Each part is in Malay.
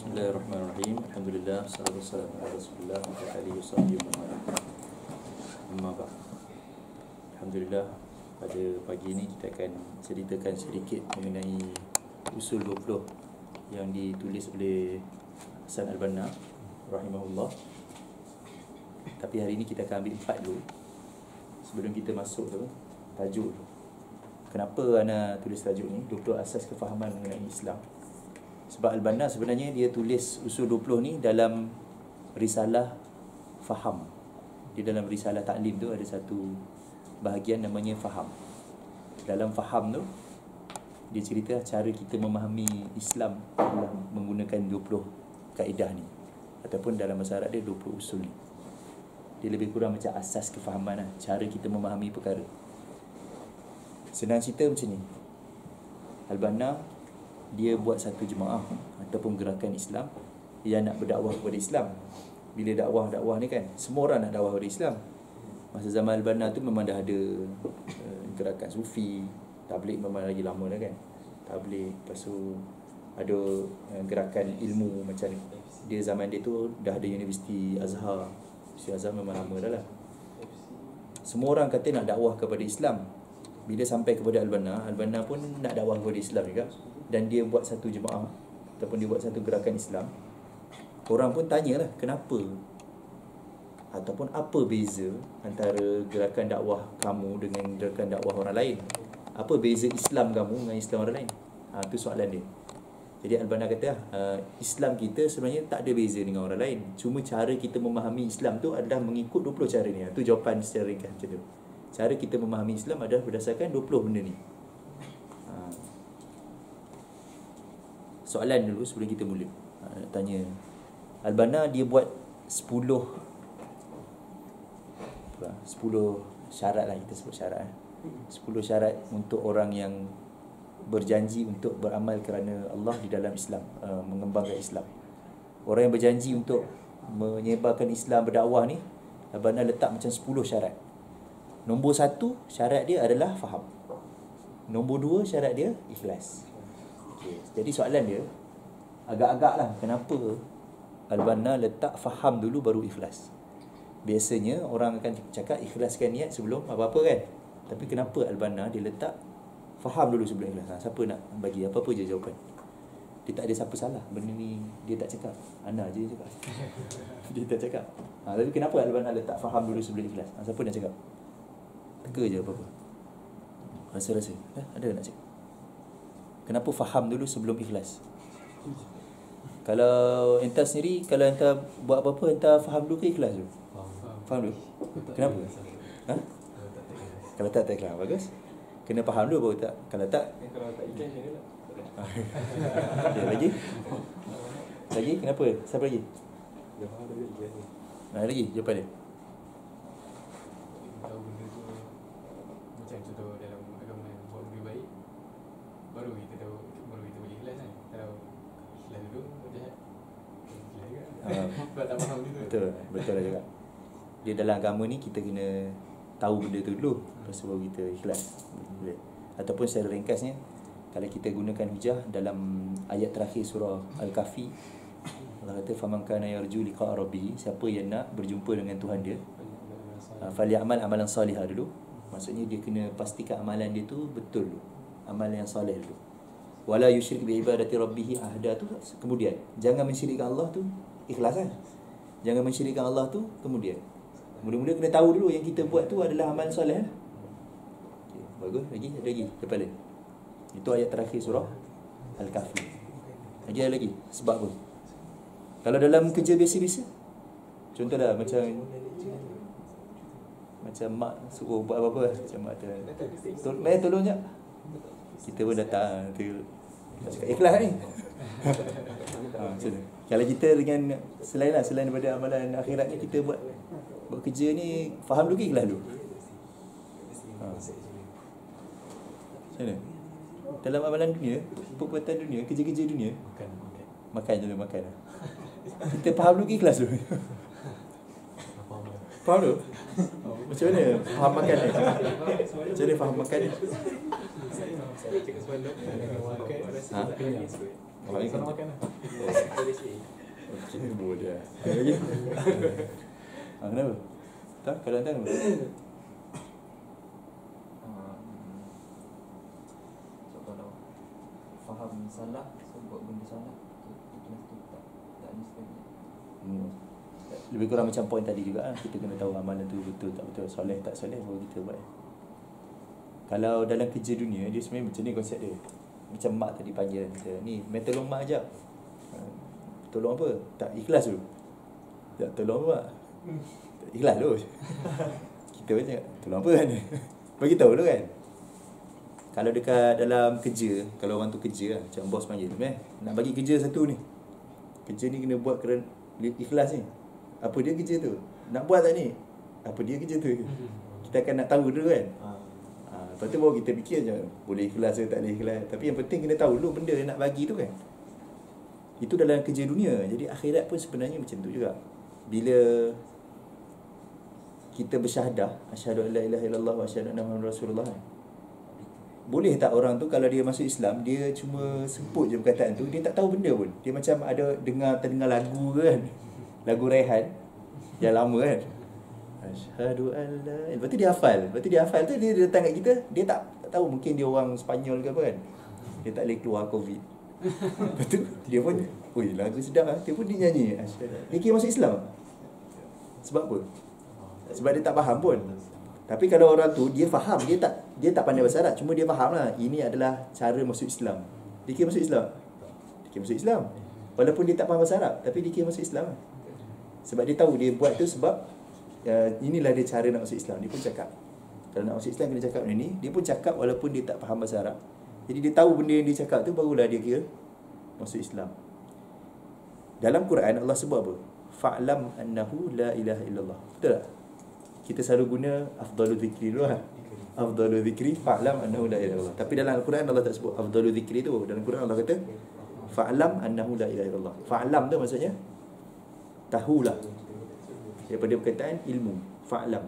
Bismillahirrahmanirrahim. Alhamdulillah, sallallahu wasallam ala Rasulillah wa ala alihi wasallam. Amma ba'd. Alhamdulillah, pada pagi ini kita akan ceritakan sedikit mengenai usul 20 yang ditulis oleh Hasan Al-Banna rahimahullah. Tapi hari ini kita akan ambil 4 dulu. Sebelum kita masuk tu, tajuk tu. Kenapa ana tulis tajuk ni? 20 asas kefahaman mengenai Islam. Sebab Al-Banna sebenarnya dia tulis usul 20 ni dalam risalah faham. Di dalam risalah taklim tu ada satu bahagian namanya faham. Dalam faham tu dia cerita cara kita memahami Islam dalam menggunakan 20 kaedah ni, ataupun dalam bahasa Arab dia 20 usul ni. Dia lebih kurang macam asas kefahaman lah, cara kita memahami perkara. Senang cerita macam ni. Al-Banna dia buat satu jemaah ataupun gerakan Islam yang nak berdakwah kepada Islam. Bila dakwah ni kan, semua orang nak dakwah kepada Islam. Masa zaman Al-Banna tu memang dah ada gerakan sufi, tabligh memang lagi lama dah kan. Tabligh, lepas tu ada gerakan ilmu macam dia zaman dia tu dah ada Universiti Azhar. Universiti Azhar memang lama dah lah. Semua orang kata nak dakwah kepada Islam. Bila sampai kepada Al-Banna, Al-Banna pun nak dakwah kepada Islam juga. Dan dia buat satu jemaah ataupun dia buat satu gerakan Islam. Orang pun tanyalah kenapa ataupun apa beza antara gerakan dakwah kamu dengan gerakan dakwah orang lain. Apa beza Islam kamu dengan Islam orang lain? Itu soalan dia. Jadi Al-Banna kata Islam kita sebenarnya tak ada beza dengan orang lain. Cuma cara kita memahami Islam tu adalah mengikut 20 cara ni. Itu jawapan secara ringkas macam tu. Cara kita memahami Islam adalah berdasarkan 20 benda ni. Soalan dulu sebelum kita mula. Tanya Al-Banna dia buat 10 syarat lah, kita sebut syarat 10 syarat untuk orang yang berjanji untuk beramal kerana Allah di dalam Islam, mengembangkan Islam. Orang yang berjanji untuk menyebarkan Islam, berdakwah ni, Al-Banna letak macam 10 syarat. Nombor 1 syarat dia adalah faham. Nombor 2 syarat dia ikhlas. Okay. Jadi soalan dia agak-agak lah, kenapa Al-Banna letak faham dulu baru ikhlas? Biasanya orang akan cakap ikhlaskan niat sebelum apa-apa kan. Tapi kenapa Al-Banna dia letak faham dulu sebelum ikhlas? Siapa nak bagi apa-apa je jawapan? Dia tak ada siapa salah. Benda ni dia tak cakap, Ana je cakap. Dia tak cakap. Tapi kenapa Al-Banna letak faham dulu sebelum ikhlas? Siapa nak cakap? Teka je apa-apa. Rasa-rasa ada nak cakap? Kenapa faham dulu sebelum ikhlas? Kalau entah sendiri, kalau entah buat apa-apa, entah faham dulu ke ikhlas dulu? Faham dulu? Kenapa? Kalau tak ikhlas, bagus. Kena faham dulu baru tak. Kalau tak ikhlas je lah. Ada lagi? Lagi? Kenapa? Siapa lagi? Lagi jawapan dia. Tahu benda tu macam contoh dalam agama yang buat lebih baik, baru kita tahu, baru kita boleh ikhlas kan. Kalau ikhlas dulu jahat, ikhlas juga. Sebab tak faham dulu. Betul lah juga. Dia dalam agama ni kita kena tahu benda tu dulu, lepas tu baru kita ikhlas. Ataupun secara ringkasnya, kalau kita gunakan hujah dalam ayat terakhir surah Al-Kahfi, Allah kata faman kana yarju liqa rabbih, siapa yang nak berjumpa dengan Tuhan dia, falyamal amalan salihah dulu. Maksudnya dia kena pastikan amalan dia tu betul dulu, amalan yang soleh dulu. Wala yusyrik bi ibadati rabbih ahda tu kemudian. Jangan mensyirikkan Allah tu ikhlas kan. Jangan mensyirikkan Allah tu kemudian. Mula-mula kena tahu dulu yang kita buat tu adalah amalan soleh. Okay, bagus. Ada lagi lepas ni. Itu ayat terakhir surah Al-Kahfi. Lagi ada lagi. Sebab apa? Kalau dalam kerja biasa-biasa, contohlah macam mak suruh buat apa-apa, macam mak tolong je. Kita pun datang cakap ikhlas ni. Macam tu. Kalau kita dengan selain daripada amalan akhirat ni, kita buat kerja ni, faham dulu ke ikhlas dulu? Macam mana? Dalam amalan dunia, perbuatan dunia, kerja-kerja dunia, makan je dulu, makan lah. Kita faham dulu ke ikhlas dulu? Faham dulu? Macam mana faham makan ni? Macam mana faham makan ni? Orang ni Kena kan makan lah. macam ni boleh lah. Ada lagi? Kenapa? Tak? Kadang-kadang kenapa? So kalau faham salah, so buat benda salah, ikhlas tu tak ada sekali. Lebih kurang macam poin tadi juga lah. Kita kena tahu amalan tu betul tak betul, soleh tak soleh, baru kita buat. Kalau dalam kerja dunia, dia sebenarnya macam ni konsep dia. Macam mak tadi panggil kita, ni main tolong mak sekejap. Tolong apa? Tak ikhlas tu. Tak tolong mak. Tak ikhlas tu. Kita pun cakap, tolong apa kan? Bagi tahu dulu kan. Kalau dekat dalam kerja, kalau orang tu kerja lah, macam bos panggil, nak bagi kerja satu ni. Kerja ni kena buat kerana ikhlas ni. Apa dia kerja tu? Nak buat tak ni? Apa dia kerja tu? Kita akan nak tahu dulu kan. Lepas tu baru kita fikir je, boleh ikhlas ke tak boleh ikhlas. Tapi yang penting kena tahu dulu benda yang nak bagi tu kan. Itu dalam kerja dunia. Jadi akhirat pun sebenarnya macam tu juga. Bila kita bersyahadah, asyhadu an la ilaha illallah wa asyhadu anna muhammadar rasulullah, boleh tak orang tu kalau dia masuk Islam, dia cuma sebut je perkataan tu, dia tak tahu benda pun. Dia macam ada terdengar lagu ke kan, lagu Rehan yang lama kan, asyhadu an la, lepas tu dia hafal. Lepas tu dia hafal tu, dia datang kat kita, dia tak tahu, mungkin dia orang Sepanyol ke apa kan, dia tak boleh keluar COVID. Lepas tu dia pun, oi lagu sedap lah, dia pun dia nyanyi asyhadu. Dia kira masuk Islam. Sebab apa? Sebab dia tak faham pun. Tapi kalau orang tu dia faham, dia tak pandai bahasa Arab, cuma dia faham lah ini adalah cara masuk Islam. Dia kira masuk Islam. Dia kira masuk Islam. Walaupun dia tak faham bahasa Arab, tapi dia kira masuk Islam lah. Sebab dia tahu dia buat tu sebab inilah dia cara nak masuk Islam. Dia pun cakap, kalau nak masuk Islam kena cakap benda ni. Dia pun cakap walaupun dia tak faham bahasa Arab. Jadi dia tahu benda yang dia cakap tu, barulah dia kira masuk Islam. Dalam Quran Allah sebut apa? Fa'lam annahu la ilaha illallah. Betul tak? Kita selalu guna afdalu zikri dulu lah. Afdalu zikri fa'lam annahu la ilaha illallah. Tapi dalam Al-Quran Allah tak sebut afdalu zikri tu. Dalam Quran Allah kata fa'lam annahu la ilaha illallah. Fa'lam tu maksudnya tahulah. Daripada perkataan ilmu. Fa'lam.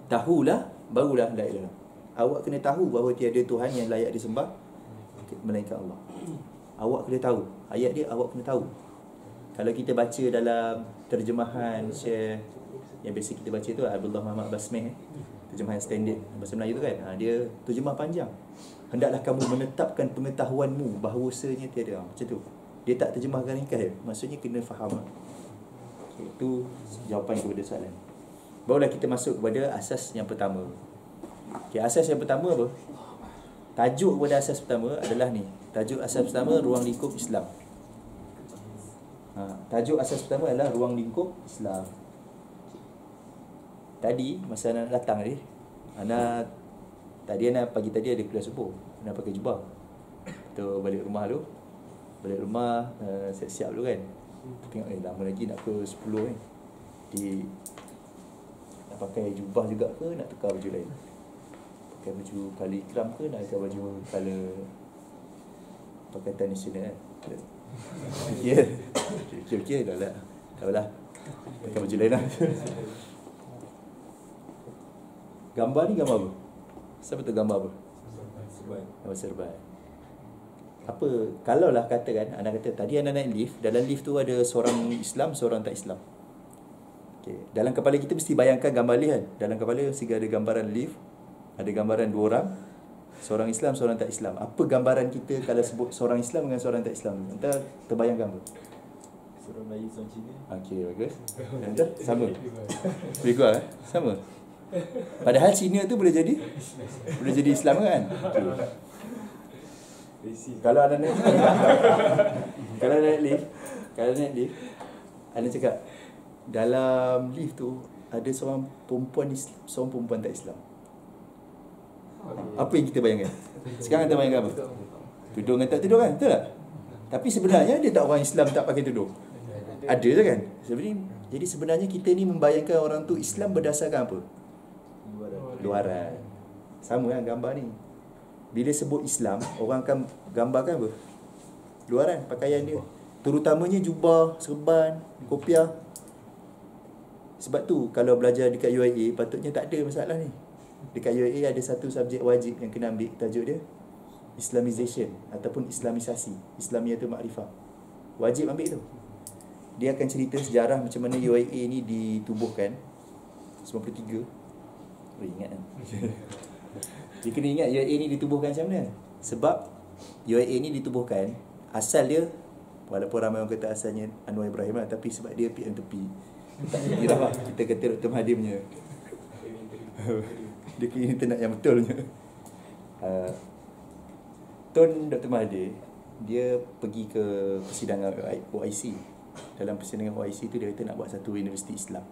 Tahulah, barulah la ilaha. Awak kena tahu bahawa tiada Tuhan yang layak disembah melainkan Allah. Awak kena tahu. Ayat dia awak kena tahu. Kalau kita baca dalam terjemahan Syekh yang biasa kita baca tu, Abdullah Muhammad Basmeh, terjemahan standard bahasa Melayu tu kan, dia terjemah panjang. Hendaklah kamu menetapkan pengetahuanmu bahawasanya tiada, macam tu. Dia tak terjemahkan ringkas, maksudnya kena faham. Okay, itu jawapan kepada soalan. Barulah kita masuk kepada asas yang pertama. Okay, asas yang pertama apa? Tajuk kepada asas pertama adalah ni. Tajuk asas pertama, ruang lingkup Islam. Tajuk asas pertama adalah ruang lingkup Islam. Tadi masa anak datang tadi, pagi tadi ada kuliah subuh, anak pakai jubah. Tu balik rumah siap-siap dulu kan. Tengok lama lagi nak ke 10 kan. Nak pakai jubah juga ke nak tukar baju lain? Pakai baju color ikram ke nak pakai baju color Pakatan Nasional kan? Okey dah lah. Tak apalah. Pakai baju lain lah. Gambar ni gambar apa? Siapa tu gambar apa? Gambar serban. Apa, kalaulah katakan, anak kata tadi anak naik lift, dalam lift tu ada seorang Islam, seorang tak Islam. Okay. Dalam kepala kita mesti bayangkan gambar lift kan. Dalam kepala mesti ada gambaran lift, ada gambaran dua orang, seorang Islam, seorang tak Islam. Apa gambaran kita kalau sebut seorang Islam dengan seorang tak Islam? Entah terbayangkan apa? Seorang Melayu, seorang Cina. Okey, bagus. Entah, sama. Lebih kurang sama. Padahal Cina tu boleh jadi Islam kan? Okay. Kalau ada naik lift, ada cakap dalam lift tu ada seorang perempuan Islam, seorang perempuan tak Islam. Apa yang kita bayangkan? Sekarang kita bayangkan apa? Tudung dengan tak tudung kan? Betul tak? Tapi sebenarnya dia tak orang Islam tak pakai tudung. Ada je kan? Jadi sebenarnya kita ni membayangkan orang tu Islam berdasarkan apa? Luaran. Sama kan gambar ni. Bila sebut Islam, orang akan gambarkan apa? Luaran, pakaian dia. Terutamanya jubah, serban, kopiah. Sebab tu kalau belajar dekat UIA patutnya tak ada masalah ni. Dekat UIA ada satu subjek wajib yang kena ambil, tajuk dia Islamization ataupun Islamisasi. Islamiyatul Ma'rifah. Wajib ambil tu. Dia akan cerita sejarah macam mana UIA ni ditubuhkan 93. Ingat kan? Dia kena ingat UIA ni ditubuhkan macam mana. Sebab UIA ni ditubuhkan, asal dia, walaupun ramai orang kata asalnya Anwar Ibrahim lah, tapi sebab dia PM2P, tak kira lah. Kita kata Dr. Mahathir punya dia kira internet yang betulnya. Tun Dr. Mahathir, dia pergi ke persidangan OIC. Dalam persidangan OIC tu dia kata nak buat satu universiti Islam.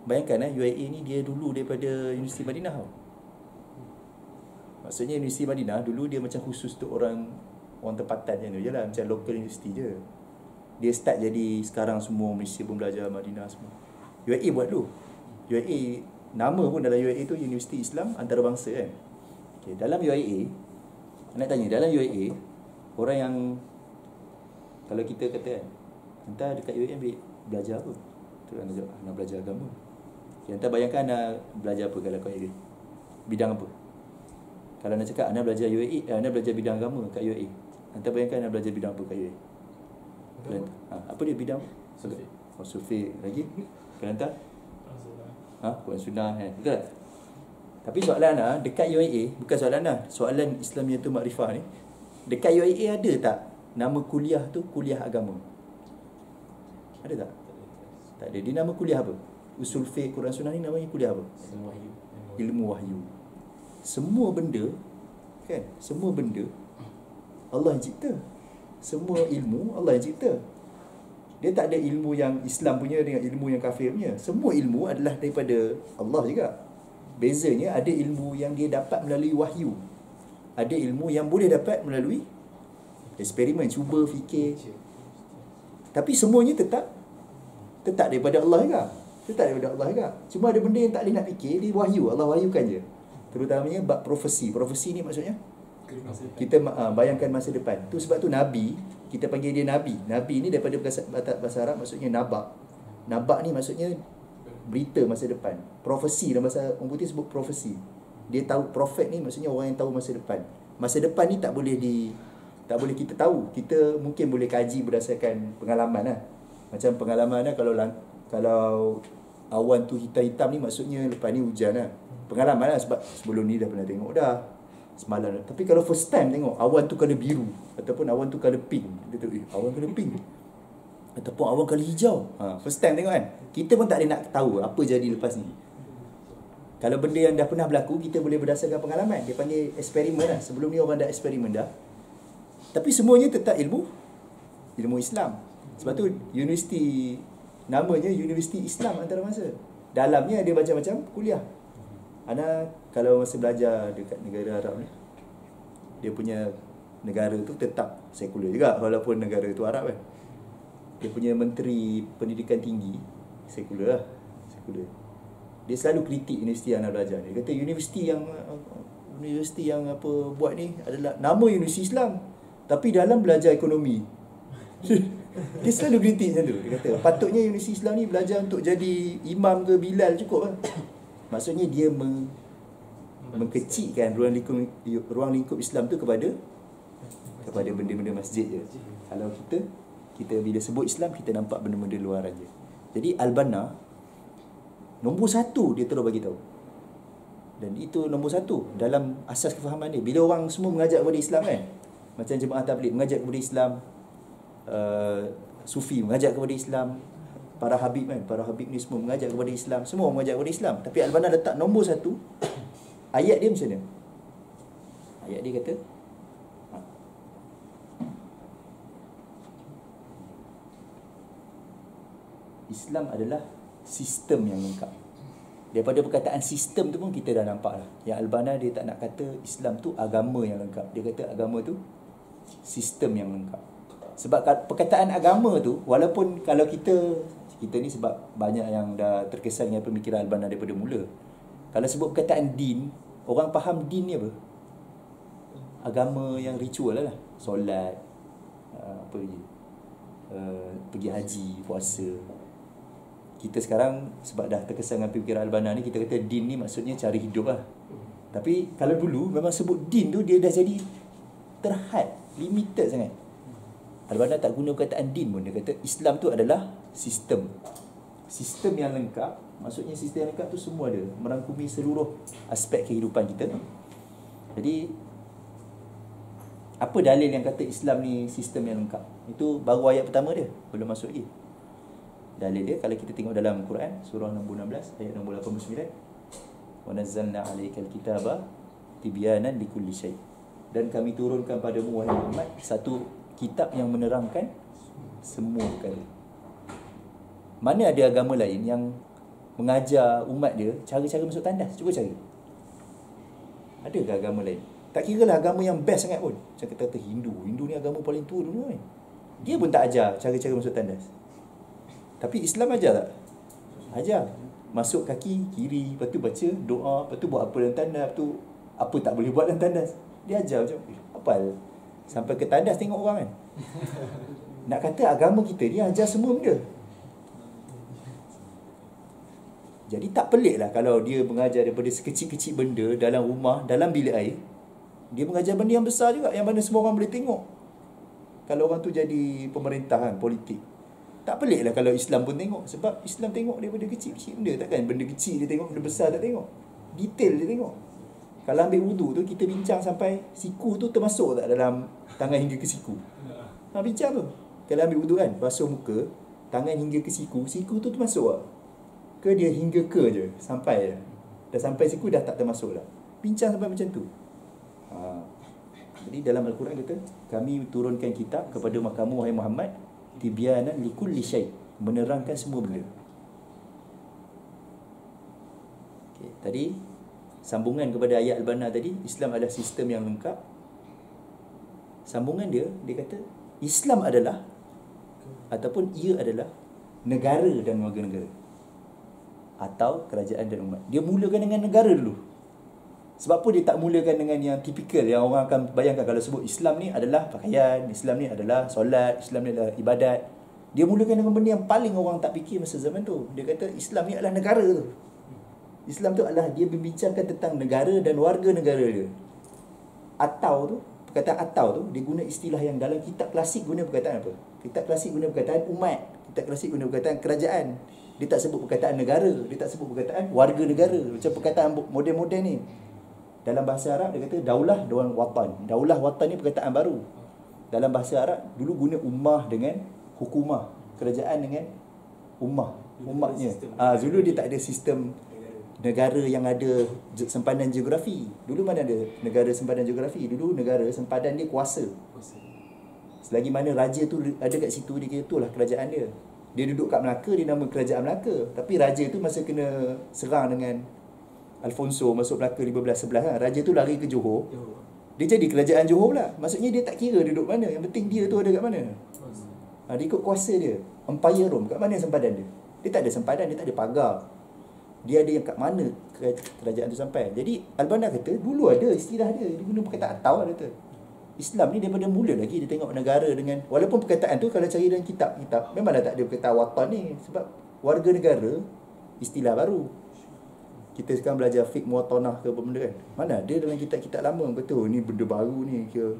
Bayangkan UIA ni dia dulu daripada Universiti Madinah tau. Maksudnya Universiti Madinah dulu dia macam khusus untuk orang tempatan macam tu je lah, macam local university je. Dia start jadi sekarang semua Malaysia pun belajar Madinah semua. UIA buat dulu. UIA, nama pun dalam UIA tu Universiti Islam Antarabangsa kan. Okay, dalam UIA, nak tanya, dalam UIA, orang yang, kalau kita kata kan, entah dekat UIA ambil belajar apa? Tu kan nak belajar agama. Okay, entah bayangkan nak belajar apa kalau kau UIA? Bidang apa? Kalau nak cakap anda belajar UIA, anda belajar bidang agama kat UIA. Entah bayangkan anda belajar bidang apa kat UIA? Apa dia bidang? Survey lagi. Kelantan? Quran Sunnah kan. Betul tak? Tapi soalan dekat UIA, bukan soalan soalan Islamiyatul Ma'rifah ni, dekat UIA ada tak nama kuliah tu kuliah agama? Ada tak? Tak ada. Dia nama kuliah apa? Usul fiqh Quran Sunnah ni namanya kuliah apa? Ilmu wahyu. Semua benda kan, semua benda Allah yang cipta. Semua ilmu Allah yang cipta. Dia tak ada ilmu yang Islam punya dengan ilmu yang kafir punya. Semua ilmu adalah daripada Allah juga. Bezanya ada ilmu yang dia dapat melalui wahyu. Ada ilmu yang boleh dapat melalui eksperimen, cuba fikir. Tapi semuanya tetap daripada Allah juga. Tetap daripada Allah juga. Cuma ada benda yang tak boleh nak fikir, dia wahyu. Allah wahyukan je. Terutamanya bab profesi. Profesi ni maksudnya kita bayangkan masa depan. Tu sebab tu Nabi, kita panggil dia Nabi. Nabi ni daripada bahasa Arab maksudnya nabak. Nabak ni maksudnya berita masa depan. Profesi dalam bahasa orang putih sebut profesi. Dia tahu, prophet ni maksudnya orang yang tahu masa depan. Masa depan ni tak boleh kita tahu. Kita mungkin boleh kaji berdasarkan pengalaman lah. Macam pengalaman lah, kalau awan tu hitam-hitam ni maksudnya lepas ni hujan lah. Pengalaman lah, sebab sebelum ni dah pernah tengok dah semalam dah. Tapi kalau first time tengok awan tu colour biru ataupun awan tu colour pink, dia tu awan colour pink ataupun awan colour hijau, first time tengok kan. Kita pun tak boleh nak tahu apa jadi lepas ni. Kalau benda yang dah pernah berlaku, kita boleh berdasarkan pengalaman. Dia panggil eksperimen lah. Sebelum ni orang dah eksperimen dah. Tapi semuanya tetap ilmu Islam. Sebab tu universiti namanya Universiti Islam Antarabangsa. Dalamnya ada macam-macam kuliah. Ana kalau masa belajar dekat negara Arab ni, dia punya negara tu tetap sekular juga walaupun negara tu Arab kan. Dia punya menteri pendidikan tinggi sekular lah, sekular. Dia selalu kritik universiti yang nak belajar. Dia kata universiti yang apa buat ni adalah nama universiti Islam, tapi dalam belajar ekonomi. Dia selalu kritik macam tu. Dia kata patutnya universiti Islam ni belajar untuk jadi imam ke Bilal cukup lah. Maksudnya dia mengkecilkan ruang lingkup Islam tu kepada benda-benda masjid je. Kalau kita bila sebut Islam, kita nampak benda-benda luaran je. Jadi Al-Banna nombor satu dia terus bagi tahu. Dan itu nombor satu dalam asas kefahaman dia. Bila orang semua mengajak kepada Islam kan, macam jemaah tabligh mengajak kepada Islam, Sufi mengajak kepada Islam, para habib ni semua mengajak kepada Islam, semua mengajak kepada Islam. Tapi Al-Banna letak nombor satu. Ayat dia macam mana? Ayat dia kata Islam adalah sistem yang lengkap. Daripada perkataan sistem tu pun kita dah nampak lah. Yang Al-Banna dia tak nak kata Islam tu agama yang lengkap. Dia kata agama tu sistem yang lengkap. Sebab perkataan agama tu, walaupun kalau kita ni sebab banyak yang dah terkesan dengan pemikiran Al-Banna daripada mula. Kalau sebut perkataan din, orang faham din ni apa? Agama yang ritual lah. Solat, apa lagi? Pergi haji, puasa. Kita sekarang sebab dah terkesan dengan pemikiran Al-Banna ni, kita kata din ni maksudnya cara hidup lah. Tapi kalau dulu memang sebut din tu dia dah jadi terhad, limited sangat. Al-Banna tak guna perkataan din pun. Dia kata Islam tu adalah sistem. Sistem yang lengkap. Maksudnya sistem yang lengkap tu semua ada, merangkumi seluruh aspek kehidupan kita. Jadi apa dalil yang kata Islam ni sistem yang lengkap? Itu baru ayat pertama dia, belum masuk lagi. Dalil dia kalau kita tengok dalam Quran surah nombor 16 ayat nombor 89, wa nazzalna 'alaikal kitaba tibyanan likulli syai'. Dan kami turunkan padamu wahai Muhammad satu kitab yang menerangkan semua perkara. Mana ada agama lain yang mengajar umat dia cara-cara masuk tandas? Cuba cari. Adakah agama lain? Tak kira lah agama yang best sangat pun. Macam kata Hindu ni agama paling tua dulu kan. Dia pun tak ajar cara-cara masuk tandas. Tapi Islam ajar tak? Ajar. Masuk kaki kiri, lepas tu baca doa, lepas tu buat apa dalam tandas, lepas tu apa tak boleh buat dalam tandas. Dia ajar macam apa? Sampai ke tandas tengok orang kan. Nak kata agama kita ni ajar semua benda. Jadi tak pelik lah kalau dia mengajar daripada sekecil-kecil benda dalam rumah, dalam bilik air. Dia mengajar benda yang besar juga, yang mana semua orang boleh tengok. Kalau orang tu jadi pemerintahan, politik, tak pelik lah kalau Islam pun tengok. Sebab Islam tengok daripada kecil-kecil benda. Takkan benda kecil dia tengok, benda besar tak tengok. Detail dia tengok. Kalau ambil wudu tu, kita bincang sampai siku tu termasuk tak dalam tangan hingga ke siku. Bincang tu. Kalau ambil wudu kan, basuh muka, tangan hingga ke siku, siku tu termasuk tak? Ke dia hingga ke je, sampai dah. Dah sampai siku dah tak termasuk lah. Bincang sampai macam tu. Jadi dalam Al-Quran kata, kami turunkan kitab kepada kamu wahai Muhammad tibyanan likulli syai', menerangkan semua benda. Okay, tadi sambungan kepada ayat Al-Banna tadi, Islam adalah sistem yang lengkap. Sambungan dia kata Islam adalah ataupun ia adalah negara dan warga negara atau kerajaan dan umat. Dia mulakan dengan negara dulu. Sebab apa dia tak mulakan dengan yang tipikal yang orang akan bayangkan kalau sebut Islam ni adalah pakaian, Islam ni adalah solat, Islam ni adalah ibadat. Dia mulakan dengan benda yang paling orang tak fikir masa zaman tu. Dia kata Islam ni adalah negara tu. Islam tu adalah dia membincangkan tentang negara dan warga negara dia. Atau tu, perkataan atau tu dia guna istilah yang dalam kitab klasik guna perkataan apa? Kitab klasik guna perkataan umat, kitab klasik guna perkataan kerajaan. Dia tak sebut perkataan negara, dia tak sebut perkataan warga negara. Macam perkataan moden-moden ni. Dalam bahasa Arab dia kata daulah dan watan. Daulah watan ni perkataan baru. Dalam bahasa Arab dulu guna ummah dengan hukumah, kerajaan dengan ummah, umatnya. Dulu dia tak ada sistem negara yang ada sempadan geografi. Dulu mana ada negara sempadan geografi? Dulu negara sempadan dia kuasa. Selagi mana raja tu ada kat situ, dia kira itulah kerajaan dia. Dia duduk kat Melaka, dia nama kerajaan Melaka. Tapi raja tu masa kena serang dengan Alfonso masuk Melaka 1511 kan, raja tu lari ke Johor. Dia jadi kerajaan Johor pula. Maksudnya dia tak kira duduk mana, yang penting dia tu ada kat mana. Dia ikut kuasa dia. Empire Rome, kat mana sempadan dia? Dia tak ada sempadan, dia tak ada pagar. Dia ada yang kat mana kerajaan tu sampai. Jadi Al-Banna kata dulu ada istilah dia, dia guna perkataan atau kata. Islam ni daripada mula lagi dia tengok negara dengan, walaupun perkataan tu kalau cari dalam kitab-kitab memanglah tak ada perkataan watan ni, sebab warga negara istilah baru. Kita sekarang belajar fiqh muwatanah ke apa benda kan, mana ada dalam kitab-kitab lama betul ni benda baru ni, kira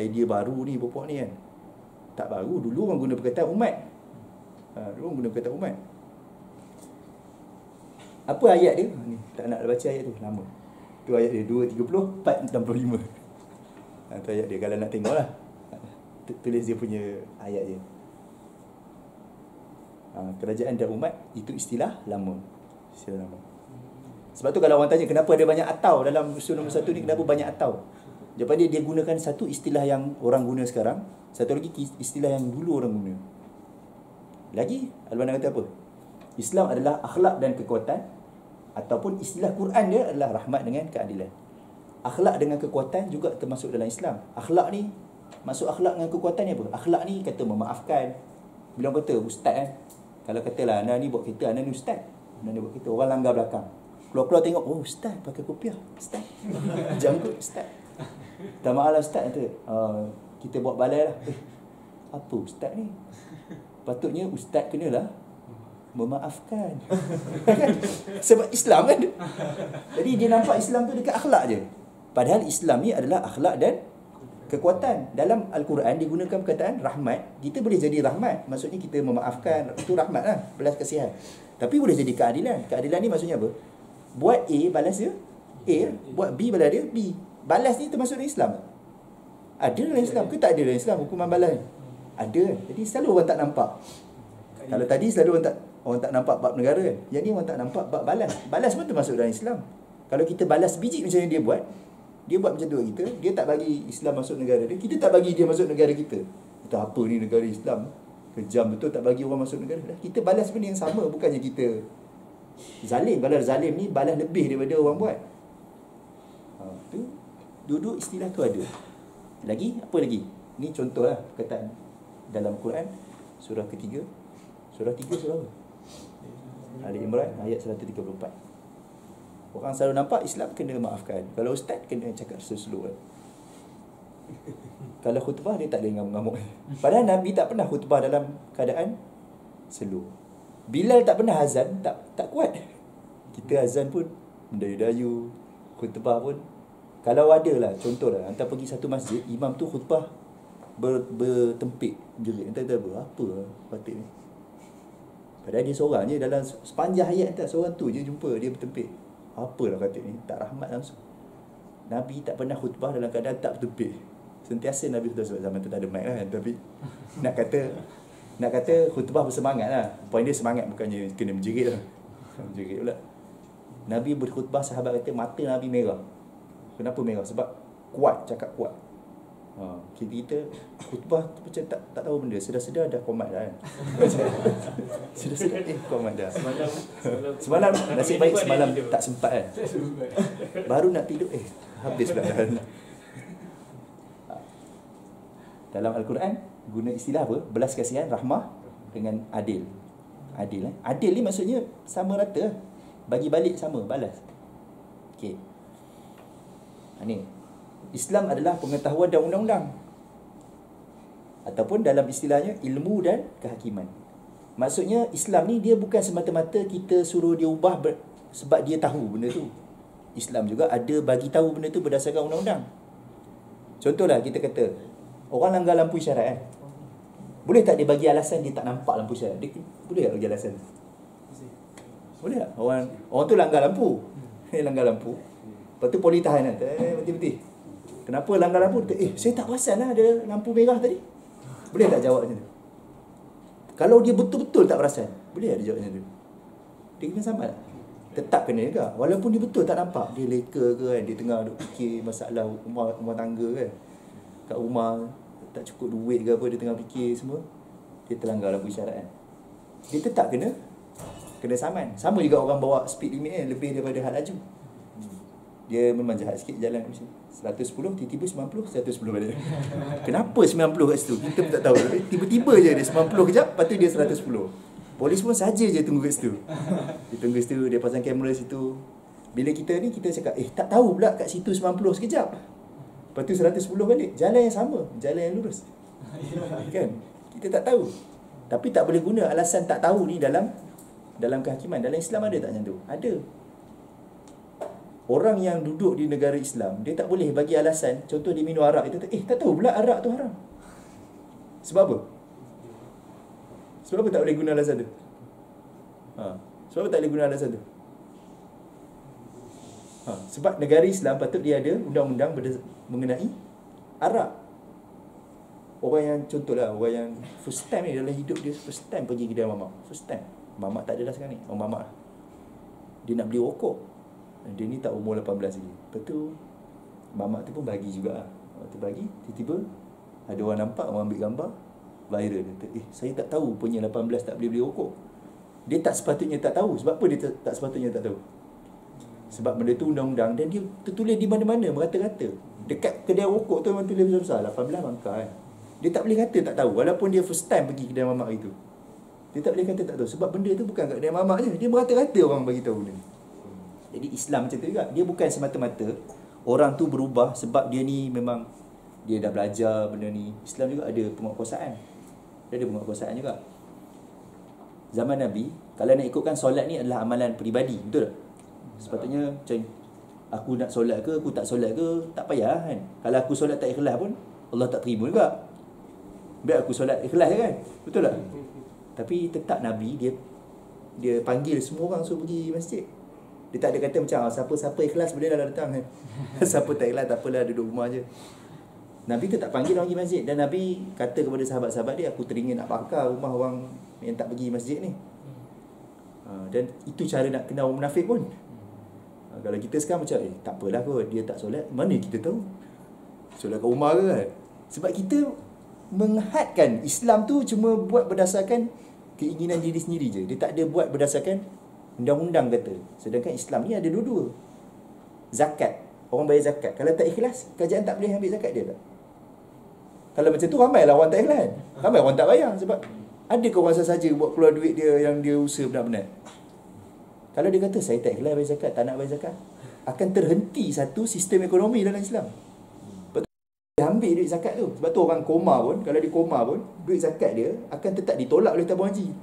idea baru ni pokok ni kan. Tak baru, dulu orang guna perkataan umat. Dulu orang guna perkataan umat. Apa ayat dia? Ni tak nak baca ayat tu, lama. Tu ayat dia 2:30, 4:65. Tu ayat dia kalau nak tengoklah. Tulis dia punya ayat dia. Kerajaan dan umat itu istilah lama. Istilah lama. Sebab tu kalau orang tanya kenapa ada banyak atau dalam usul nombor 1 ni, kenapa banyak atau? Jawapan dia gunakan satu istilah yang orang guna sekarang, satu lagi istilah yang dulu orang guna. Lagi Al-Banna kata apa? Islam adalah akhlak dan kekuatan, ataupun istilah Quran dia adalah rahmat dengan keadilan. Akhlak dengan kekuatan juga termasuk dalam Islam. Akhlak ni, maksud akhlak dengan kekuatan ni apa? Akhlak ni kata memaafkan. Bila orang kata ustaz kan, kalau katalah anda ni buat kereta, anda ni ustaz, anda ni buat kereta, orang langgar belakang, keluar-keluar tengok, oh ustaz pakai kopiah, ustaz janggut, ustaz tak maaf lah ustaz, kata kita buat balai lah. Apa ustaz ni? Patutnya ustaz kenalah memaafkan. Sebab Islam kan. Jadi dia nampak Islam tu dekat akhlak je. Padahal Islam ni adalah akhlak dan Kekuatan dalam Al-Quran digunakan perkataan rahmat. Kita boleh jadi rahmat, maksudnya kita memaafkan, itu rahmat lah, belas kasihan. Tapi boleh jadi keadilan. Keadilan ni maksudnya apa? Buat A, balas dia A. Buat B, balas dia B. Balas ni termasuk dalam Islam. Ada dalam Islam ke tak ada dalam Islam hukuman balas ni? Ada. Jadi selalu orang tak nampak. Kalau tadi selalu orang tak nampak bab negara kan. Yang ni orang tak nampak bab balas. Balas pun termasuk dalam Islam. Kalau kita balas biji macam yang dia buat macam tu kat kita, dia tak bagi Islam masuk negara dia, kita tak bagi dia masuk negara kita. Kita apa ni negara Islam? Kejam betul tak bagi orang masuk negara. Kita balas benda yang sama, bukannya kita zalim. Kalau zalim ni balas lebih daripada orang buat. Tu duduk istilah tu ada. Lagi apa lagi? Ni contohlah perkataan dalam Quran surah ketiga. Surah 3 surah apa? Ali Imran ayat 134. Orang selalu nampak Islam kena maafkan. Kalau ustaz kena cakap slow-slow kan. Kalau khutbah dia tak boleh ngamuk-ngamuk. Padahal Nabi tak pernah khutbah dalam keadaan slow. Bilal tak pernah azan tak kuat. Kita azan pun mendayu-dayu. Khutbah pun kalau ada lah, contohlah hantar pergi satu masjid, imam tu khutbah bertempik jerit. Entah apa patut ni. Padahal dia seorang je dalam sepanjang ayat tak, seorang tu je jumpa dia bertempik. Apalah kata ni, tak rahmat langsung. Nabi tak pernah khutbah dalam keadaan tak bertempik. Sentiasa Nabi khutbah, sebab zaman tu tak ada mic kan. Tapi nak kata khutbah bersemangat lah. Poin dia semangat, bukannya kena menjerit lah. Menjerit pula. Nabi berkhutbah, sahabat kata mata Nabi merah. Kenapa merah? Sebab kuat, cakap kuat. Kita khutbah tu macam tak tahu benda. Sedar-sedar dah komat dah kan. Sedar-sedar komat dah. Semalam nasib baik semalam tak sempat kan. Baru nak tidur habis pula. Dalam Al-Quran guna istilah apa? Belas kasihan, rahmah dengan adil. Adil Adil ni maksudnya sama rata. Bagi balik sama, balas. Okey. Ni Islam adalah pengetahuan dan undang-undang, ataupun dalam istilahnya ilmu dan kehakiman. Maksudnya Islam ni dia bukan semata-mata kita suruh dia ubah sebab dia tahu benda tu. Islam juga ada bagi tahu benda tu berdasarkan undang-undang. Contohlah kita kata orang langgar lampu isyarat kan. Boleh tak dia bagi alasan dia tak nampak lampu isyarat? Dia boleh tak bagi alasan? Boleh tak? Orang tu langgar lampu. Dia langgar lampu. Lepas tu polis tahan kan. Betul-betul. Kenapa langgar lampu? Saya tak perasan lah ada lampu merah tadi. Boleh tak jawab macam tu? Kalau dia betul-betul tak perasan, boleh tak dia jawab macam tu? Dia kena sambat tak? Tetap kena juga. Walaupun dia betul tak nampak. Dia leka ke kan, dia tengah duk fikir masalah rumah tangga kan. Kat rumah tak cukup duit ke apa, dia tengah fikir semua. Dia terlanggar lampu isyarat kan. Dia tetap kena saman. Sama juga orang bawa speed limit lebih daripada had laju. Dia memang jahat sikit jalan macam 110, tiba-tiba 90, 110 balik. Kenapa 90 kat situ? Kita pun tak tahu. Tiba-tiba je dia 90 kejap, lepas tu dia 110. Polis pun saja je tunggu kat situ. Dia tunggu situ, dia pasang kamera situ. Bila kita ni, kita cakap, tak tahu pula kat situ 90 sekejap. Lepas tu 110 balik. Jalan yang sama, jalan yang lurus. Kan? Kita tak tahu. Tapi tak boleh guna alasan tak tahu ni dalam kehakiman. Dalam Islam ada tak macam tu? Ada. Orang yang duduk di negara Islam, dia tak boleh bagi alasan. Contoh dia minum arak, dia tak tahu pula arak tu haram. Sebab apa? Sebab apa tak boleh guna alasan tu? Sebab apa tak boleh guna alasan tu? Sebab negara Islam patut dia ada undang-undang mengenai arak. Orang yang contohlah, orang yang first time ni dalam hidup dia, first time pergi kedai mamak. First time. Mamak tak ada dah sekarang ni. Orang mamak. Dia nak beli rokok. Dia ni tak umur 18 lagi. Lepas tu mamak tu pun bagi juga. Waktu bagi, tiba-tiba ada orang nampak, orang ambil gambar, viral. Dia kata, saya tak tahu punya 18 tak boleh beli rokok. Dia tak sepatutnya tak tahu. Sebab apa dia tak sepatutnya tak tahu? Sebab benda tu undang-undang dan dia tertulis di mana-mana, merata-rata. Dekat kedai rokok tu memang tulis besar-besar 18 bangka kan. Dia tak boleh kata tak tahu. Walaupun dia first time pergi kedai mamak itu, dia tak boleh kata tak tahu. Sebab benda tu bukan kat kedai mamak je. Dia merata-rata orang bagi tahu dia. Jadi Islam macam tu juga. Dia bukan semata-mata orang tu berubah sebab dia ni memang dia dah belajar benda ni. Islam juga ada penguatkuasaan. Dia ada penguatkuasaan juga. Zaman Nabi, kalau nak ikutkan solat ni adalah amalan peribadi, betul tak? Sepatutnya macam aku nak solat ke, aku tak solat ke, tak payah kan. Kalau aku solat tak ikhlas pun, Allah tak terima juga. Biar aku solat ikhlas kan. Betul tak? Tapi tetap Nabi dia panggil semua orang suruh pergi masjid. Dia tak ada kata macam siapa-siapa ikhlas boleh dah datang kan. Siapa tak ikhlas tak apalah, duduk rumah je. Nabi tetap panggil orang pergi masjid. Dan Nabi kata kepada sahabat-sahabat dia, aku teringin nak bakar rumah orang yang tak pergi masjid ni. Dan itu cara nak kenal orang munafik pun. Kalau kita sekarang macam tak apalah kot, dia tak solat, mana kita tahu solat kat rumah ke kan. Sebab kita menghadkan Islam tu cuma buat berdasarkan keinginan diri sendiri je. Dia tak ada buat berdasarkan undang-undang kata. Sedangkan Islam ni ada dua-dua. Zakat, orang bayar zakat. Kalau tak ikhlas, kerajaan tak boleh ambil zakat dia tak? Kalau macam tu ramailah orang tak ikhlas. Ramai orang tak bayar. Sebab ada ke orang sahaja buat keluar duit dia yang dia usaha benar-benar. Kalau dia kata saya tak ikhlas bayar zakat, tak nak bayar zakat, akan terhenti satu sistem ekonomi dalam Islam. Betul, dia ambil duit zakat tu. Sebab tu orang koma pun, kalau dia koma pun, duit zakat dia akan tetap ditolak oleh tabung haji.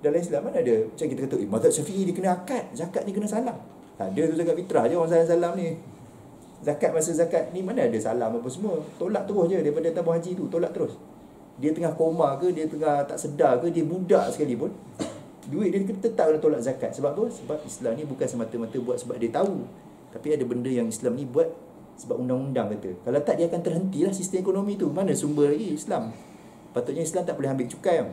Dalam Islam mana ada macam kita kata mazhab Syafi'i dia kena akad, zakat ni kena salam. Tak ada tu zakat fitrah je orang salam ni. Zakat masa zakat ni mana ada salam apa semua. Tolak terus je daripada tabung haji tu, tolak terus. Dia tengah koma ke, dia tengah tak sedar ke, dia budak sekali pun, duit dia tetap kena tolak zakat. Sebab tu, sebab Islam ni bukan semata-mata buat sebab dia tahu, tapi ada benda yang Islam ni buat sebab undang-undang kata. Kalau tak dia akan terhentilah sistem ekonomi tu. Mana sumber lagi Islam? Patutnya Islam tak boleh ambil cukai kan?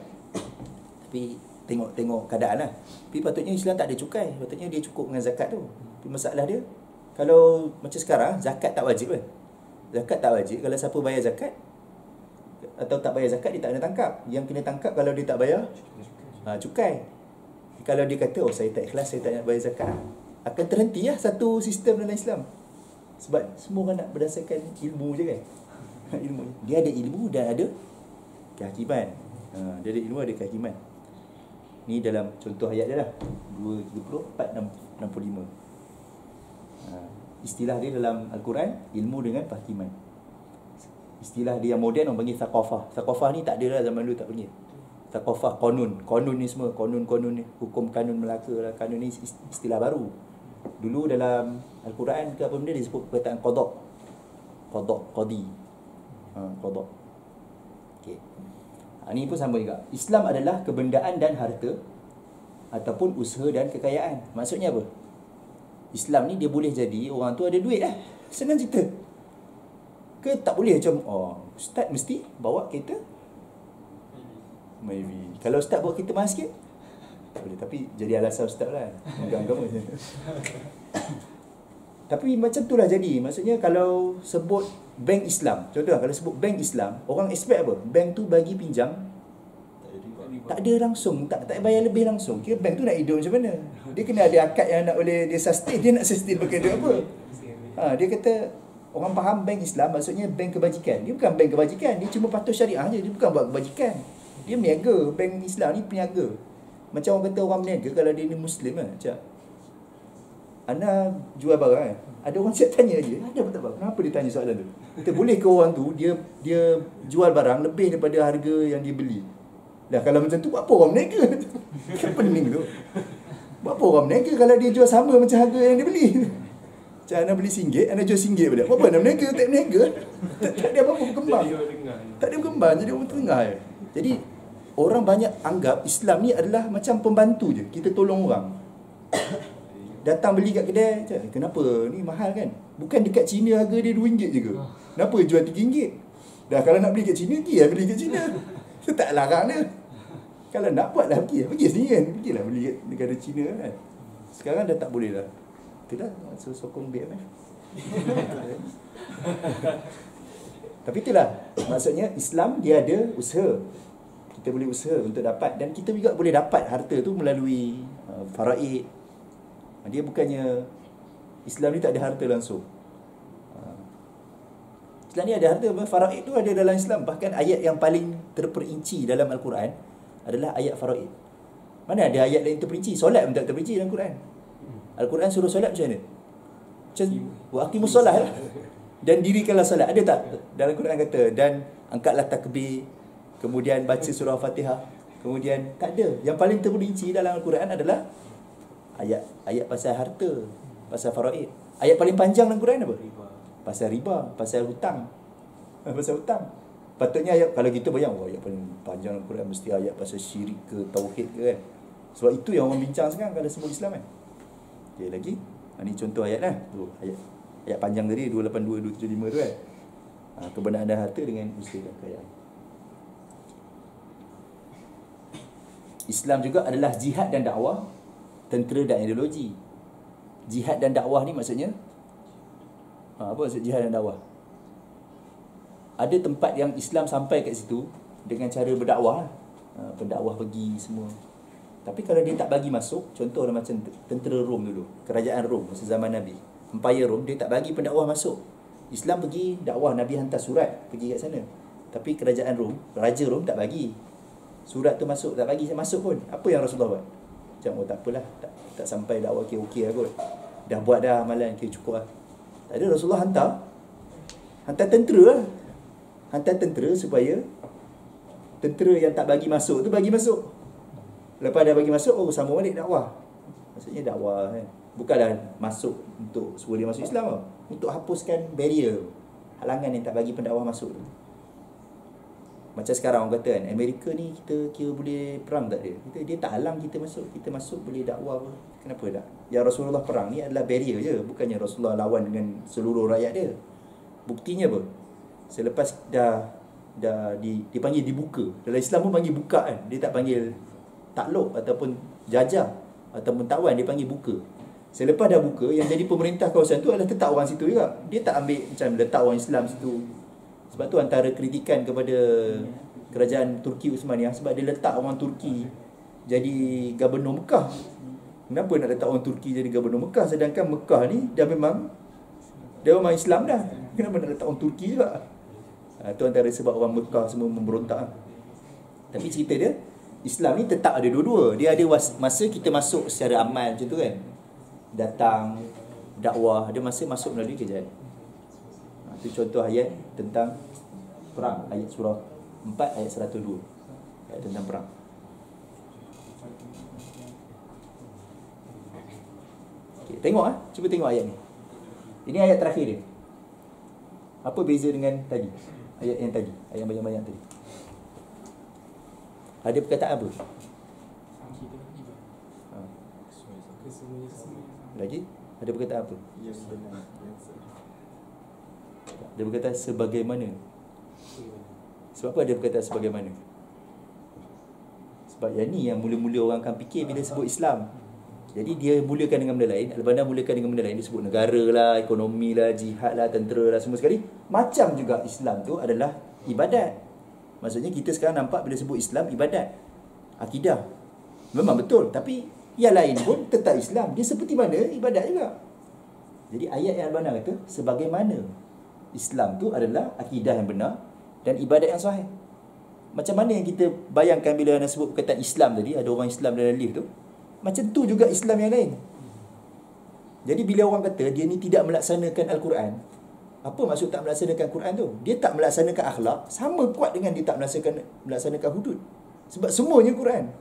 Tapi tengok keadaan lah. Tapi patutnya Islam tak ada cukai. Patutnya dia cukup dengan zakat tu. Tapi masalah dia, kalau macam sekarang zakat tak wajib kan? Zakat tak wajib. Kalau siapa bayar zakat atau tak bayar zakat, dia tak kena tangkap. Yang kena tangkap kalau dia tak bayar cukai. Kalau dia kata saya tak ikhlas, saya tak nak bayar zakat, akan terhenti lah satu sistem dalam Islam. Sebab semua orang nak berdasarkan ilmu je kan. Ilmu. Dia ada ilmu dan ada kehakiman. Dia ada ilmu, ada kehakiman. Ni dalam contoh ayat dia lah, 2:34-65. Istilah dia dalam Al-Quran, ilmu dengan kehakiman. Istilah dia yang moden orang panggil thaqafah. Thaqafah ni tak ada lah, zaman dulu tak panggil. Thaqafah, konun ni semua, konun ni, hukum kanun Melaka lah. Kanun ni istilah baru. Dulu dalam Al-Quran ke apa benda dia sebut perkataan qada. Qadi. Qada. Okey. Ini pun sama juga. Islam adalah kebendaan dan harta ataupun usaha dan kekayaan. Maksudnya apa? Islam ni dia boleh jadi orang tu ada duit lah. Senang cerita. Ke tak boleh macam ustaz mesti bawa kereta? Maybe. Kalau ustaz bawa kereta mahal sikit? Tak boleh. Tapi jadi alasan ustaz lah, agama. Tapi macam tu lah jadi. Maksudnya kalau sebut bank Islam, contoh kalau sebut bank Islam, orang expect apa? Bank tu bagi pinjam tak ada langsung, tak bayar lebih langsung. Kira bank tu nak hidup macam mana? Dia kena ada akad yang nak boleh dia sustain. Dia nak sustain pakai duit apa? Dia kata orang faham bank Islam maksudnya bank kebajikan. Dia bukan bank kebajikan, dia cuma patuh syariah je, dia bukan buat kebajikan. Dia meniaga. Bank Islam ni peniaga. Macam orang kata orang meniaga kalau dia ni Muslim kan, macam Ana jual barang kan, ada orang siap tanya dia, ada apa tak bang? Kenapa dia tanya soalan tu? Kita boleh ke orang tu dia jual barang lebih daripada harga yang dia beli? Dah kalau macam tu, buat apa orang meniaga? Kan pening tu. Buat apa orang meniaga kalau dia jual sama macam harga yang dia beli? Macam Ana beli RM1, Ana jual RM1 pada. Apa nak meniaga? Tak meniaga. Tak ada apa-apa berkembang. Tak ada berkembang, jadi orang tengah je. Jadi orang banyak anggap Islam ni adalah macam pembantu je. Kita tolong orang. Datang beli kat kedai, kenapa? Ni mahal kan? Bukan dekat China harga dia RM2 je ke? Kenapa jual RM3? Dah kalau nak beli kat China, pergi lah beli kat China. Tak larang dia. Kalau nak buat lah, pergi sini kan. Pergilah beli kat negara China kan. Sekarang dah tak boleh lah. Itulah sokong BMF. Tapi itulah, maksudnya Islam dia ada usaha. Kita boleh usaha untuk dapat. Dan kita juga boleh dapat harta tu melalui faraid. Dia bukannya, Islam ni tak ada harta langsung. Islam ni ada harta. Faraid tu ada dalam Islam. Bahkan ayat yang paling terperinci dalam Al-Quran adalah ayat faraid. Mana ada ayat lain terperinci? Solat pun tak terperinci dalam Al-Quran. Al-Quran suruh solat macam mana? Macam waqimus solat lah. Dan dirikanlah solat. Ada tak dalam Al-Quran kata dan angkatlah takbir, kemudian baca surah Fatihah, kemudian tak ada. Yang paling terperinci dalam Al-Quran adalah ayat pasal harta, pasal faraid. Ayat paling panjang dalam Quran apa? Pasal riba, pasal hutang. Pasal hutang. Patutnya ayat, kalau kita bayang, ayat paling panjang Al-Quran mesti ayat pasal syirik ke, tauhid ke kan. Sebab itu yang orang bincang sekarang kalau sebut Islam kan. Okay, lagi. Ini contoh ayat lah. Tu, ayat panjang tadi 282, 275 tu kan. Kebenaran dan harta dengan usaha dan kekayaan. Islam juga adalah jihad dan dakwah, tentera dan ideologi. Jihad dan dakwah ni maksudnya apa maksud jihad dan dakwah? Ada tempat yang Islam sampai kat situ dengan cara berdakwah, pendakwah pergi semua. Tapi kalau dia tak bagi masuk, contohlah macam tentera Rom dulu, kerajaan Rom masa zaman Nabi, Empire Rom, dia tak bagi pendakwah masuk. Islam pergi dakwah, Nabi hantar surat pergi kat sana. Tapi kerajaan Rom, Raja Rom tak bagi surat tu masuk, tak bagi saya masuk pun. Apa yang Rasulullah buat? Macam, tak apalah, tak sampai dakwah okey lah kot. Dah buat dah amalan, cukup lah. Tak ada, Rasulullah hantar tentera lah. Hantar tentera supaya tentera yang tak bagi masuk tu bagi masuk. Lepas dah bagi masuk, sambung balik dakwah. Maksudnya dakwah kan. Bukanlah masuk untuk suruh dia masuk Islam tau. Untuk hapuskan barrier, halangan yang tak bagi pendakwah masuk tu. Macam sekarang orang kata kan, Amerika ni kita kira boleh perang tak dia? Dia tak halang kita masuk. Kita masuk boleh dakwah apa. Kenapa tak? Yang Rasulullah perang ni adalah barrier je. Bukannya Rasulullah lawan dengan seluruh rakyat dia. Buktinya apa? Selepas dah dipanggil dibuka. Dalam Islam pun panggil buka kan. Dia tak panggil takluk ataupun jajah ataupun tawan, dia panggil buka. Selepas dah buka, yang jadi pemerintah kawasan tu adalah tetap orang situ juga. Dia tak ambil macam letak orang Islam situ. Sebab tu antara kritikan kepada kerajaan Turki Uthmaniyah, sebab dia letak orang Turki jadi gubernur Mekah. Kenapa nak letak orang Turki jadi gubernur Mekah, sedangkan Mekah ni dia memang Islam dah. Kenapa nak letak orang Turki juga? Itu antara sebab orang Mekah semua memberontak. Tapi cerita dia, Islam ni tetap ada dua-dua. Dia ada masa kita masuk secara amal macam tu kan, datang dakwah, ada masa masuk melalui kerajaan. Itu contoh ayat tentang perang, ayat surah 4 ayat 102, ayat tentang perang. Okay, tengok cuba tengok ayat ni. Ini ayat terakhir dia. Apa beza dengan tadi? Ayat yang tadi, ayat yang banyak-banyak tadi. Ada perkataan apa? Lagi? Ada perkataan apa? Dia berkata sebagaimana. Sebab apa dia berkata sebagaimana? Sebab yang ni yang mula-mula orang akan fikir bila sebut Islam. Jadi dia mulakan dengan benda lain. Al-Banna mulakan dengan benda lain. Dia sebut negara lah, ekonomi lah, jihad lah, tentera lah, semua sekali. Macam juga Islam tu adalah ibadat. Maksudnya kita sekarang nampak bila sebut Islam, ibadat, akidah. Memang betul. Tapi yang lain pun tetap Islam. Dia seperti mana? Ibadat juga. Jadi ayat yang Al-Banna kata sebagaimana Islam tu adalah akidah yang benar dan ibadat yang sahih. Macam mana yang kita bayangkan bila nak sebut perkataan Islam tadi, ada orang Islam dalam lift tu, macam tu juga Islam yang lain. Jadi bila orang kata dia ni tidak melaksanakan Al-Quran, apa maksud tak melaksanakan Quran tu? Dia tak melaksanakan akhlak, sama kuat dengan dia tak melaksanakan hudud. Sebab semuanya Quran.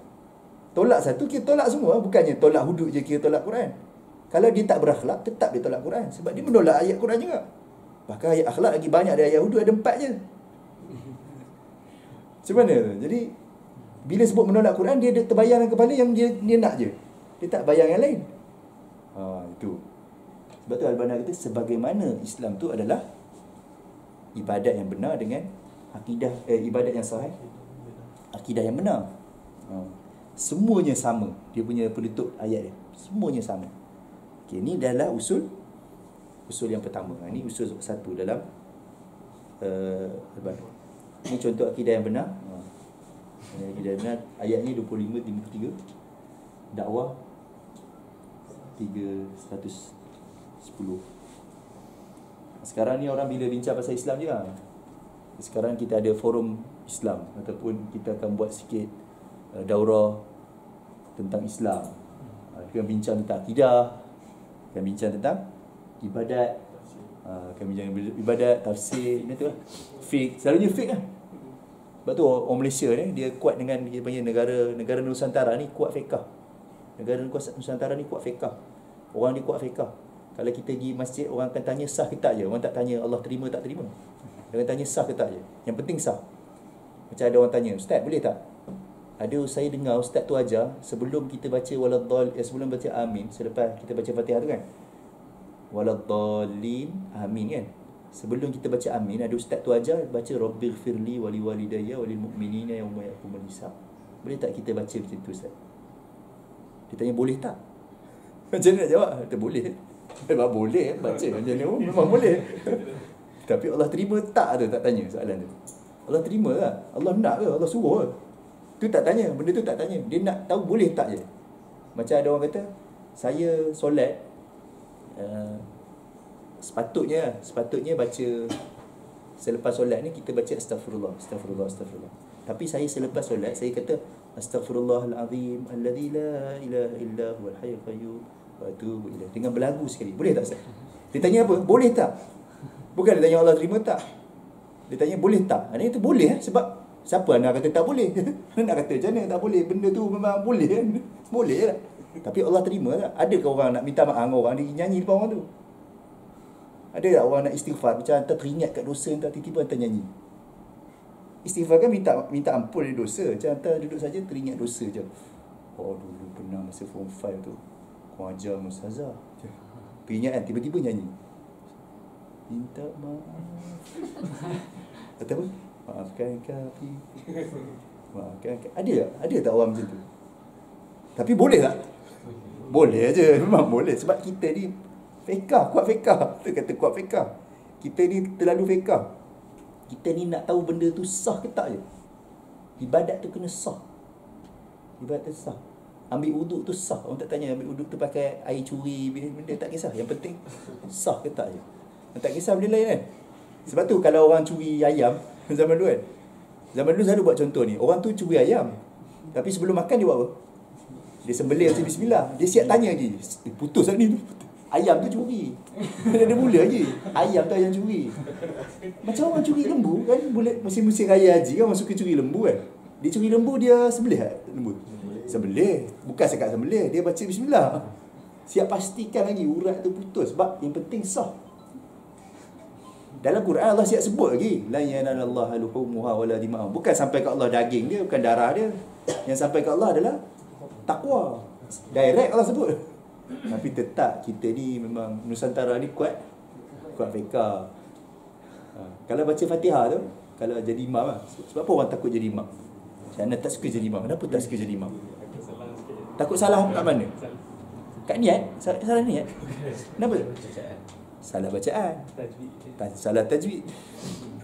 Tolak satu, kira tolak semua. Bukannya tolak hudud je kira tolak Quran. Kalau dia tak berakhlak, tetap dia tolak Quran. Sebab dia menolak ayat Quran juga. Bahkan ayat akhlak lagi banyak dari ayat hudud, ada 4 je. Macam mana? Jadi bila sebut menolak Quran, dia terbayang dalam kepala yang dia nak je. Dia tak bayang yang lain. Itu. Sebab tu Al-Banna kata sebagaimana Islam tu adalah ibadat yang benar dengan akidah, ibadat yang sahih, akidah yang benar. Semuanya sama. Dia punya penutup ayat dia. Semuanya sama. Okay, ini adalah usul yang pertama. Ini usul satu dalam Al-Banna. Ini contoh akidah yang benar. Akidah yang benar. Ayat ni 25-53. Dakwah 310. Sekarang ni orang bila bincang pasal Islam je lah. Sekarang kita ada forum Islam, ataupun kita akan buat sikit daurah tentang Islam. Kita akan bincang tentang akidah, akan bincang tentang ibadat, akan bincang ibadat, tafsir, ini tu lah. Fiqh, selalunya fiqh lah. Sebab tu orang Malaysia ni, dia kuat dengan, dia panggil negara Nusantara ni kuat fiqh. Negara Nusantara ni kuat fiqh. Orang dia kuat fiqh. Kalau kita pergi masjid, orang akan tanya sah ke tak je. Orang tak tanya Allah terima tak terima. Dia akan tanya sah ke tak je. Yang penting sah. Macam ada orang tanya, Ustaz boleh tak? Ada saya dengar Ustaz tu ajar sebelum kita baca sebelum baca amin, selepas kita baca Fatihah tu kan, waladdallin amin kan, sebelum kita baca amin ada Ustaz tu ajar baca rabbighfirli wali walidayya walil mu'minina yauma yaqumul hisab. Boleh tak kita baca macam tu Ustaz? Dia tanya boleh tak? Macam mana nak jawab? Dia boleh. Memang boleh baca macam ni, memang boleh. Tapi Allah terima tak tu, tak tanya soalan tu. Allah terima lah, Allah nak ke, Allah suruh ke? Tu tak tanya, benda tu tak tanya. Dia nak tahu boleh tak je. Macam ada orang kata, saya solat sepatutnya baca selepas solat ni kita baca astagfirullah. Tapi saya selepas solat saya kata astaghfirullahalazim alladzi la ilaha illa huwal hayyul qayyum wa atubu ilaih, dengan berlagu sekali. Boleh tak Ustaz? Dia tanya apa? Boleh tak? Bukan dia tanya Allah terima tak. Dia tanya boleh tak? Ini itu boleh sebab siapa nak kata tak boleh? Nak kata macam mana tak boleh? Benda tu memang boleh kan? Boleh lah. Tapi Allah terima tak? Adakah orang nak minta maaf orang dia nyanyi depan orang tu? Ada tak orang nak istighfar macam hantar teringat kat dosa, hantar tiba-tiba hantar nyanyi? Istighfar kan minta ampun dari dosa. Macam hantar duduk saja teringat dosa je. Oh dulu pernah masa form 5 tu kau ajar Ustazah. Teringat kan tiba-tiba nyanyi. Minta maaf. Kata apa? Maafkan kami. Maafkan kami. Ada tak orang macam tu? Tapi boleh tak? Boleh aja, memang boleh. Sebab kita ni fiqah, kuat fiqah. Kita kata kuat fiqah. Kita ni terlalu fiqah. Kita ni nak tahu benda tu sah ke tak je. Ibadat tu kena sah. Ibadat tu sah. Ambil wuduk tu sah. Orang tak tanya ambil wuduk tu pakai air curi, benda tak kisah. Yang penting sah ke tak je. Tak kisah benda lain kan. Sebab tu kalau orang curi ayam zaman dulu kan, zaman dulu selalu buat contoh ni. Orang tu curi ayam, tapi sebelum makan dia buat apa? Dia sembelih macam bismillah. Dia siap tanya lagi, putus tak ni? Ayam tu curi. Dia mula lagi, ayam tu ayam curi. Macam orang curi lembu kan, boleh musim-musim raya haji kan, orang suka curi lembu kan. Dia curi lembu, dia sembelih tak lembu? Sembelih. Bukan sekat sembelih, dia baca bismillah. Siap pastikan lagi urat tu putus. Sebab yang penting sah. Dalam Quran Allah siap sebut lagi, la yanalallaha luhumuha wala dima'uha. Bukan sampai ke Allah daging dia, bukan darah dia. Yang sampai ke Allah adalah takwa. Direct Allah sebut. Tapi tetap kita ni memang Nusantara ni kuat fiqah. Kalau baca Fatihah tu, kalau jadi imam lah. Sebab apa orang takut jadi imam? Kerana tak suka jadi imam. Kenapa tak suka jadi imam? Takut salah kat mana? Kat niat? Salah niat? Kenapa? Salah bacaan. Salah tajwid.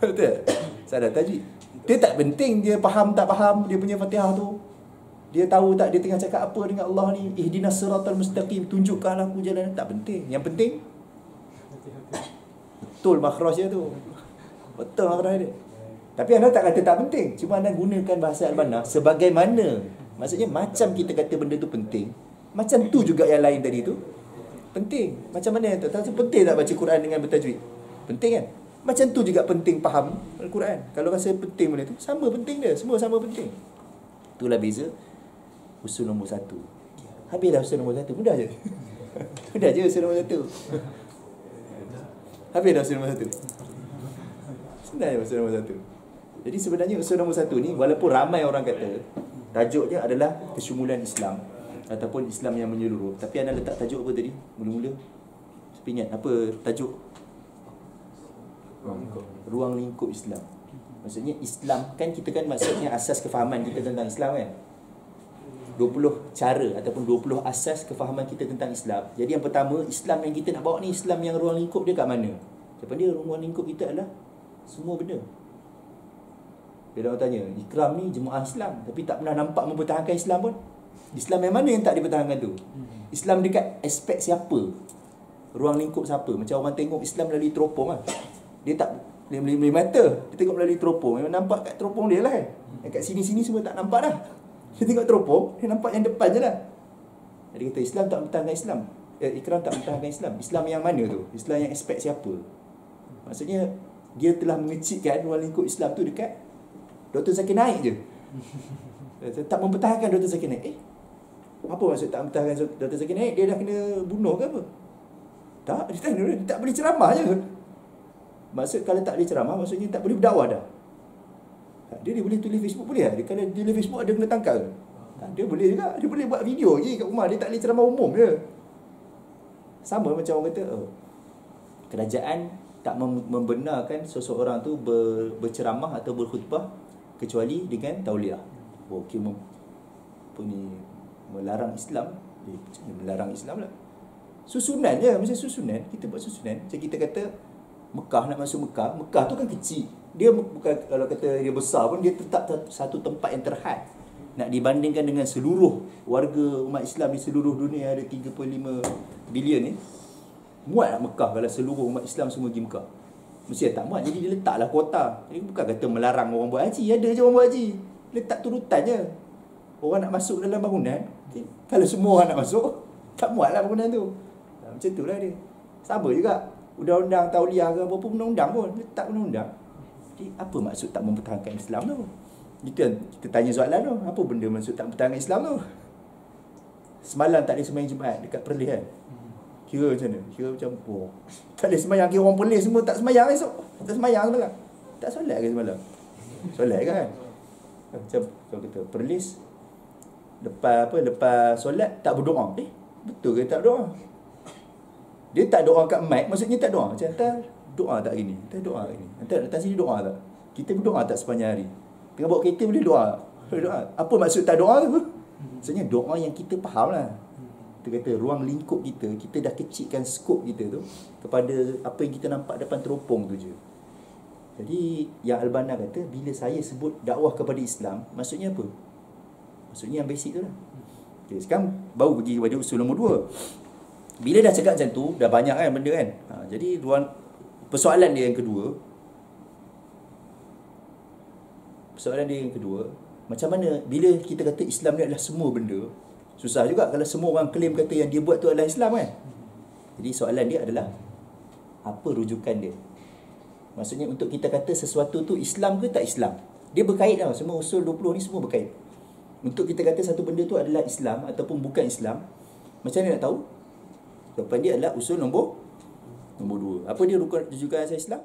Betul? Salah tajwid. Dia tak penting dia faham tak faham dia punya Fatihah tu. Dia tahu tak dia tengah cakap apa dengan Allah ni. Ihdinas siratal mustaqim, tunjukkanlah aku jalan. Tak penting. Yang penting betul makhraj dia tu. Betul makhraj dia. Tapi anda tak kata tak penting. Cuma anda gunakan bahasa Al-Banah sebagaimana. Maksudnya macam kita kata benda tu penting, macam tu juga yang lain tadi tu penting. Macam mana tu? Penting tak baca Quran dengan bertajwid? Penting kan? Macam tu juga penting faham Al-Quran. Kalau rasa penting benda tu, sama penting dia. Semua sama penting. Itulah beza usul nombor 1. Habislah usul nombor 1. Mudah je. Mudah je usul nombor 1. Habislah usul nombor 1. Sebenarnya usul nombor 1. Jadi sebenarnya usul nombor 1 ni, walaupun ramai orang kata tajuknya adalah kesyumulan Islam ataupun Islam yang menyeluruh, tapi anda letak tajuk apa tadi? Mula-mula saya ingat apa tajuk? Ruang lingkup Islam. Maksudnya Islam kan, kita kan maksudnya asas kefahaman kita tentang Islam kan, 20 cara ataupun 20 asas kefahaman kita tentang Islam. Jadi yang pertama, Islam yang kita nak bawa ni, Islam yang ruang lingkup dia kat mana? Sebab dia ruang lingkup kita adalah semua benda. Bila orang tanya, Ikram ni jemaah Islam tapi tak pernah nampak mempertahankan Islam pun. Islam yang mana yang tak dipertahankan tu? Islam dekat aspek siapa? Ruang lingkup siapa? Macam orang tengok Islam melalui teropong lah. Dia tak melalui mata, dia tengok melalui teropong. Memang nampak kat teropong dia lah kan. Kat sini-sini semua tak nampak dah. Dia tengok teropong, dia nampak yang depan je lah. Jadi kata Islam tak mempertahankan Islam. Ikram tak mempertahankan Islam. Islam yang mana tu? Islam yang aspek siapa? Maksudnya dia telah mengecikkan ruang lingkup Islam tu dekat Dr. Zakir Naik je. Tak mempertahankan Dr. Zakir Naik. Apa maksud tak mempertahankan Dr. Zakir Naik? Dia dah kena bunuh ke apa? Tak, dia tak boleh ceramah je. Maksud kalau tak boleh ceramah, maksudnya tak boleh berdakwah dah. Dia boleh tulis Facebook boleh tak? Kalau dia tulis Facebook ada kena tangkap ke? Dia boleh juga. Dia boleh buat video je kat rumah. Dia tak boleh ceramah umum je. Sama macam orang kata, kerajaan tak membenarkan seseorang tu berceramah atau berkhutbah kecuali dengan tauliah. Okey, melarang Islam. Melarang Islam lah. Susunan je, macam susunan. Kita buat susunan. Macam kita kata Mekah, nak masuk Mekah. Mekah tu kan kecil. Dia bukan, kalau kata dia besar pun, dia tetap satu tempat yang terhad. Nak dibandingkan dengan seluruh warga umat Islam di seluruh dunia, ada 3.5 bilion ni. Muat tak Mekah kalau seluruh umat Islam semua pergi Mekah? Mesti tak muat. Jadi dia letaklah kuota. Jadi bukan kata melarang orang buat haji. Ada je orang buat haji. Letak turutan je. Orang nak masuk dalam bangunan, kalau semua orang nak masuk, tak muat lah bangunan tu. Macam tu lah dia. Sama juga undang-undang tauliah ke apa pun, undang-undang pun letak undang-undang. Jadi apa maksud tak mempertahankan Islam tu? Itu yang kita tanya soalan tu. Apa benda maksud tak mempertahankan Islam tu? Semalam tak ada sembahyang Jumaat dekat Perlis kan? Kira macam mana? Kira macam tak ada sembahyang. Kira orang Perlis semua tak sembahyang esok. Tak sembahyang semalam. Tak solat ke semalam? Solat kan? Macam kalau kita Perlis, lepas solat tak berdoa. Betul ke tak berdoa? Dia tak doa kat mic, maksudnya tak doa. Macam hantar doa tak hari ni? Hantar doa hari ni. Hantar sini doa tak? Kita berdoa tak sepanjang hari? Tengah bawa kereta boleh doa? Boleh doa. Apa maksud tak doa tu? Maksudnya doa yang kita faham lah. Kita kata ruang lingkup kita dah kecilkan skop kita tu kepada apa yang kita nampak depan teropong tu je. Jadi yang Al-Banna kata, bila saya sebut dakwah kepada Islam, maksudnya apa? Maksudnya yang basic tu lah. Okay, sekarang baru pergi kepada usul nombor 2. Bila dah cakap macam tu, dah banyak kan benda kan. Jadi persoalan dia yang kedua, macam mana bila kita kata Islam ni adalah semua benda? Susah juga kalau semua orang claim kata yang dia buat tu adalah Islam kan. Jadi soalan dia adalah, apa rujukan dia? Maksudnya untuk kita kata sesuatu tu Islam ke tak Islam? Dia berkait tau. Semua usul 20 ni semua berkait. Untuk kita kata satu benda tu adalah Islam ataupun bukan Islam, macam mana nak tahu? Jawapan dia adalah usul nombor 2. Apa dia rujukan asas Islam?